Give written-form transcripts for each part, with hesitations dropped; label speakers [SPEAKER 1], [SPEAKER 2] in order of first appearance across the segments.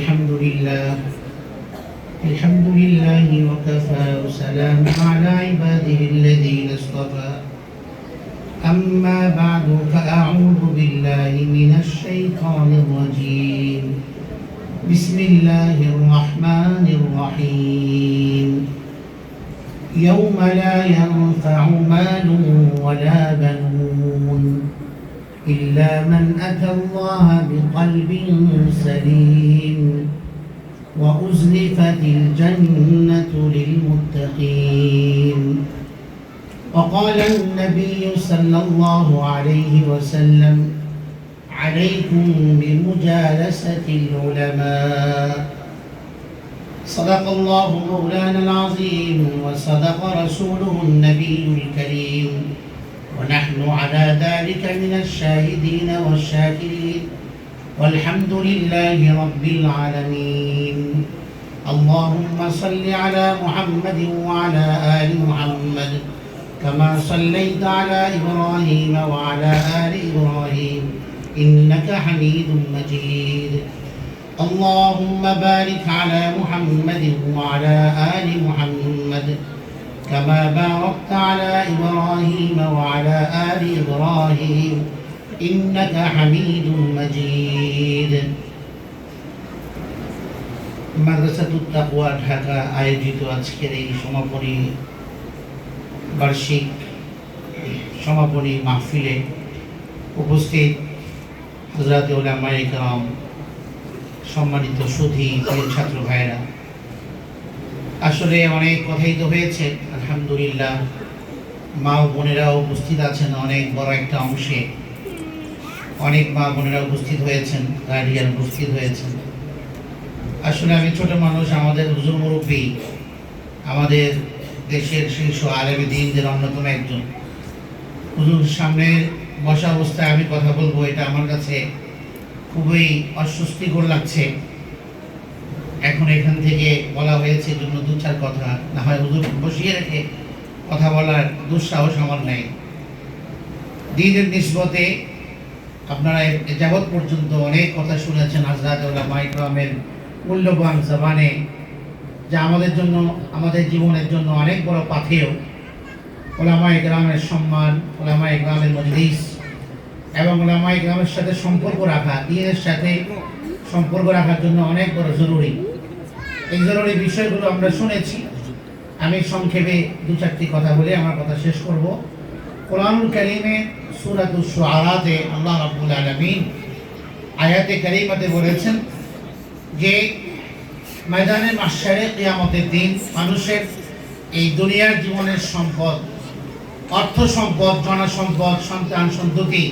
[SPEAKER 1] الحمد لله وكفى وسلام على عباده الذين اصطفى أما بعد فأعوذ بالله من الشيطان الرجيم بسم الله الرحمن الرحيم يوم لا ينفع مال ولا بنون إلا من أتى الله بقلب سليم وأزلفت الجنة للمتقين وقال النبي صلى الله عليه وسلم عليكم بمجالسة العلماء صدق الله مولانا العظيم وصدق رسوله النبي الكريم ونحن على ذلك من الشاهدين والشاكرين والحمد لله رب العالمين اللهم صل على محمد وعلى آل محمد كما صليت على إبراهيم وعلى آل إبراهيم إنك حميد مجيد اللهم بارك على محمد وعلى آل محمد كما باركت على إبراهيم وعلى آل إبراهيم إنك حميد مجيد মাদ্রাসাতুত তাকওয়া ঢাকা আয়োজিত আজকের এই সমাপনী বার্ষিক সমাপনী মাহফিলে উপস্থিত হযরত উলামায়ে কেরাম, সম্মানিত সুধী ছাত্র ভাইরা, আসলে অনেক কথাই তো হয়েছে। আলহামদুলিল্লাহ, মা ও বোনেরা উপস্থিত আছেন অনেক বড় একটা অংশে। অনেক মা বোনেরা উপস্থিত হয়েছেন, গার্ডিয়ান উপস্থিত হয়েছেন। আসলে আমি ছোট মানুষ, আমাদের হুজুর মুরব্বী, আমাদের দেশের শীর্ষ আলেমে দ্বীনদের অন্যতম একজন। হুজুর সামনে বসা অবস্থায় আমি কথা বলবো, এটা আমার কাছে খুবই অস্বস্তিকর লাগছে। এখন এখান থেকে বলা হয়েছে জন্য দু চার কথা, না হয় হুজুর বসিয়ে রেখে কথা বলার দুঃসাহস আমার নেই। দ্বীনের নিসবতে আপনারা যাবৎ পর্যন্ত অনেক কথা শুনেছেন হযরত উলামায়ে কেরামের মূল্যবান জবানে, যা আমাদের জন্য, আমাদের জীবনের জন্য অনেক বড় পাথেয়। উলামায়ে কেরামের সম্মান, উলামায়ে কেরামের মজলিস এবং উলামায়ে কেরামের সাথে সম্পর্ক রাখা, দ্বীনের সাথে সম্পর্ক রাখার জন্য অনেক বড় জরুরি। এই জরুরি বিষয়গুলো আমরা শুনেছি। আমি সংক্ষেপে দু চারটি কথা বলে আমার কথা শেষ করব। কোরআনুল কারীমে সূরাতুশ শুআরাতে আল্লাহ রাব্বুল আলামিন আয়াতে কারীমাতে বলেছেন যে ময়দানে মাহশারে কিয়ামতের দিন মানুষের এই দুনিয়ার জীবনের সম্পদ, অর্থ সম্পদ, জনসম্পদ, সন্তান সন্ততি,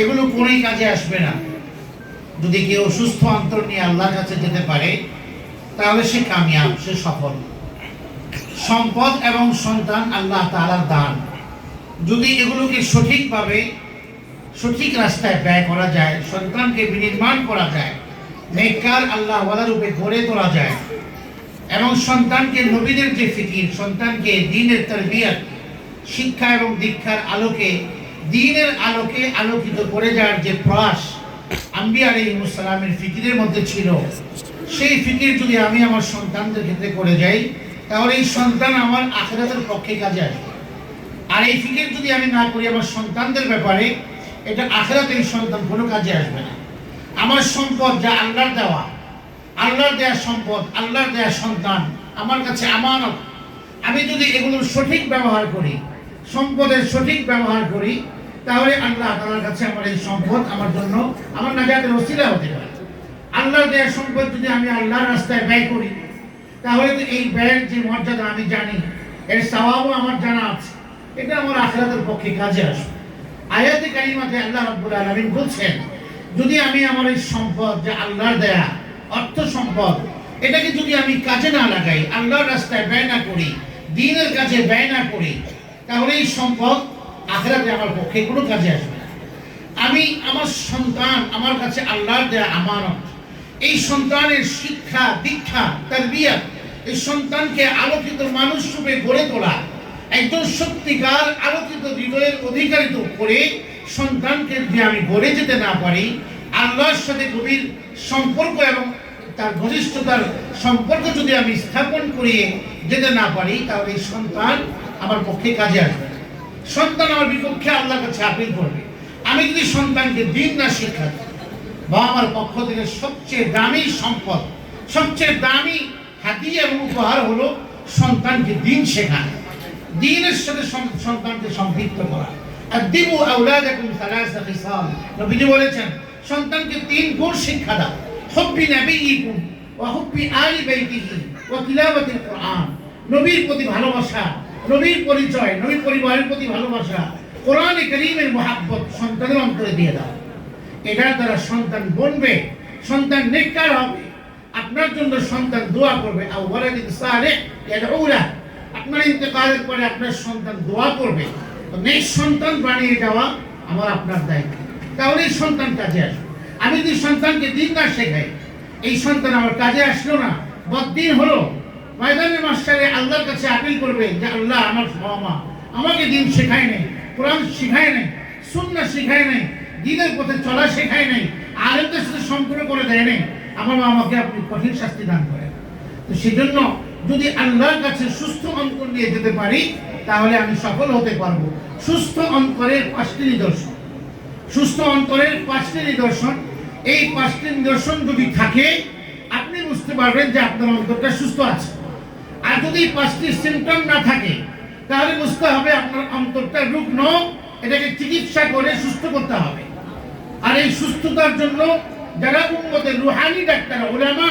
[SPEAKER 1] এগুলো কোনোই কাজে আসবে না। যদি কেউ সুস্থ অন্তর নিয়ে আল্লাহর কাছে যেতে পারে তাহলে সে কামিয়াব, সে সফল। সম্পদ এবং সন্তান আল্লাহ তাআলার দান। যদি এগুলোকে সঠিকভাবে সঠিক রাস্তায় ব্যয় করা যায়, সন্তানকে বিনির্মাণ করা যায়, নেককার আল্লাহওয়ালা রূপে গড়ে তোলা যায়, এবং সন্তানকে নবীদের যে ফিকির, সন্তানকে দ্বীনের তারবিয়ত, শিক্ষা এবং দীক্ষার আলোকে, দ্বীনের আলোকে আলোকিত করে যাওয়ার যে প্রয়াস আম্বিয়া আলাইহিমুস সালামের ফিকিরের মধ্যে ছিল, সেই ফিকির যদি আমি আমার সন্তানদের ক্ষেত্রে করে যাই তাহলে এই সন্তান আমার আখিরাতের পক্ষে কাজে আসবে। আর এই ফিকির যদি আমি না করি আমার সন্তানদের ব্যাপারে, এটা আখিরাতে এই সন্তান কোনো কাজে আসবে না। আমার সম্পদ যা আল্লাহর দেওয়া, আল্লাহর দেয়া সম্পদ, আল্লাহর দেয়া সন্তান আমার কাছে আমানত। আমি যদি এগুলোর সঠিক ব্যবহার করি, সম্পদের সঠিক ব্যবহার করি, তাহলে আল্লাহ তাআলার কাছে আমার এই সম্পদ আমার জন্য আমার নাজাতের ওসিলা হতে পারে। আল্লাহর দেয়া সম্পদ যদি আমি আল্লাহর রাস্তায় ব্যয় করি তাহলে তো এই ব্যয়ের যে মর্যাদা আমি জানি, এর সওয়াবও আমার জানা আছে, এটা আমার আখিরাতের পক্ষে কাজে আসবে। আয়াতে কারিমাতে আল্লাহ রাব্বুল আলামিন বলছেন, যদি আমি আমার এই সম্পদ যা আল্লাহর দেয়া অর্থ সম্পদ, এটাকে যদি আমি কাজে না লাগাই, আল্লাহর রাস্তায় ব্যয় না করি, দ্বীনের কাজে ব্যয় না করি, তাহলে এই সম্পদ আখিরাতে আমার পক্ষে কোনো কাজে আসবে না। আমি আমার সন্তান আমার কাছে আল্লাহর দেয়া আমানত। এই সন্তানের শিক্ষা, দীক্ষা, তারবিয়ত, এই সন্তানকে আলোকিত মানুষ রূপে গড়ে তোলা, একজন সত্যিকার আলোকিত হৃদয়ের অধিকারিত করে সন্তানকে যদি আমি গড়ে যেতে না পারি, আল্লাহর সাথে গভীর সম্পর্ক এবং তার ঘনিষ্ঠতার সম্পর্ক যদি আমি স্থাপন করিয়ে যেতে না পারি, তাহলে এই সন্তান আমার পক্ষে কাজে আসবে না। সন্তান আমার বিপক্ষে আল্লাহর কাছে আপিল করবে। আমি যদি সন্তানকে দিন না শিক্ষা দিই, বাবা আমার পক্ষ থেকে সবচেয়ে দামি সম্পদ, সবচেয়ে দামি হাদিয়া এবং উপহার হলো সন্তানকে দিন শেখানো, দ্বীনের সাথে সন্তানকে সম্পৃক্ত করা। আদিবু আওলাদাকুম সালাসা খিসাল, নবীজি বলেছেন সন্তানকে 3 গুণ শিক্ষা দাও। হুব্বি নবিয়িকুম ওয়া হুব্বি আলি বাইতিহি ওয়া তিলাওয়াতিল কুরআন, নবীর প্রতি ভালোবাসা, নবীর পরিচয়, নবীর পরিবারের প্রতি ভালোবাসা, কোরআনে কারীমের মহব্বত সন্তানের অন্তরে দিয়ে দাও। এটার দ্বারা সন্তান বনবে, সন্তান নেককার হবে, আপনার জন্য সন্তান দোয়া করবে। আও ওয়ালাদিন সালিহ ইয়াদউ লাহ, আপনার ইন্তেকালের পরে আপনার সন্তান দোয়া করবে। তো নেক সন্তান বানিয়ে দেওয়া আমার আপনার দায়িত্ব, তাহলে এই সন্তান কাজে আসবে। আমি যদি সন্তানকে দিন না শেখাই, এই সন্তান আমার কাজে আসলো না, বদ্দিন হলো, ময়দানে মাস্টারে আল্লাহর কাছে আপিল করবে যে আল্লাহ আমার বাবা আমাকে দিন শেখায় নাই, কোরআন শেখায় নাই, সুন্নাহ শেখায় নাই, দ্বীনের পথে চলা শেখায় নাই, আলেমদের সাথে সম্পর্ক করে দেয় নাই, আমার আমাকে আপনি কঠিন শাস্তি দান করেন। তো সেজন্য যদি আল্লাহর কাছে সুস্থ অন্তর নিয়ে যেতে পারি, তাহলে আমি সফল হতে পারবো। সুস্থ অন্তরের 5টি নিদর্শন, সুস্থ অন্তরের 5টি নিদর্শন, এই 5টি নিদর্শন যদি থাকে আপনি বুঝতে পারবেন যে আপনার অন্তরটা সুস্থ আছে। আর যদি 5টি সিমটম না থাকে, তাহলে বুঝতে হবে আপনার অন্তরটা রুগ্ন, এটাকে চিকিৎসা করে সুস্থ করতে হবে। আর এই সুস্থতার জন্য যারা উম্মতের রুহানি ডাক্তার, উলামা,